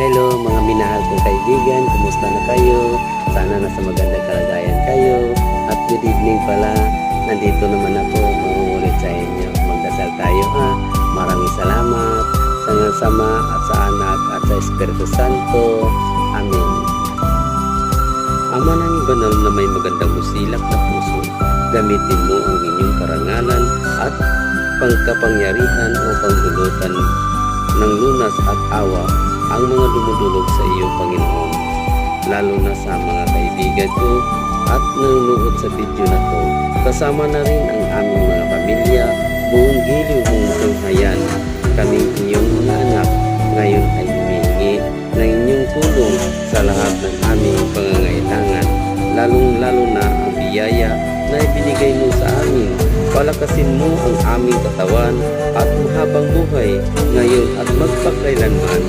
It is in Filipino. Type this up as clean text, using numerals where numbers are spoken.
Hello mga minahal kong kaibigan, kumusta na kayo? Sana nasa magandang kalagayan kayo. At good evening pala, nandito naman ako mangungulit sa inyo. Magdasal tayo ha. Maraming salamat sa sama at sa anak at sa Espiritu Santo. Amen. Ama ng banal na may magandang usilak na puso, gamitin mo ang inyong karangalan at pangkapangyarihan upang dulutan ng lunas at awa ang mga dumudulog sa iyo, Panginoon, lalo na sa mga kaibigan ko at nanonood sa video na to. Kasama na rin ang aming mga pamilya, buong giliw mong tunghayan. Kaming iyong mga anak ngayon ay humingi ng inyong tulong sa lahat ng aming pangangailangan, lalong-lalo na ang biyaya na ibinigay mo sa amin. Palakasin mo ang aming katawan at mahabang buhay ngayon at magpakailanman.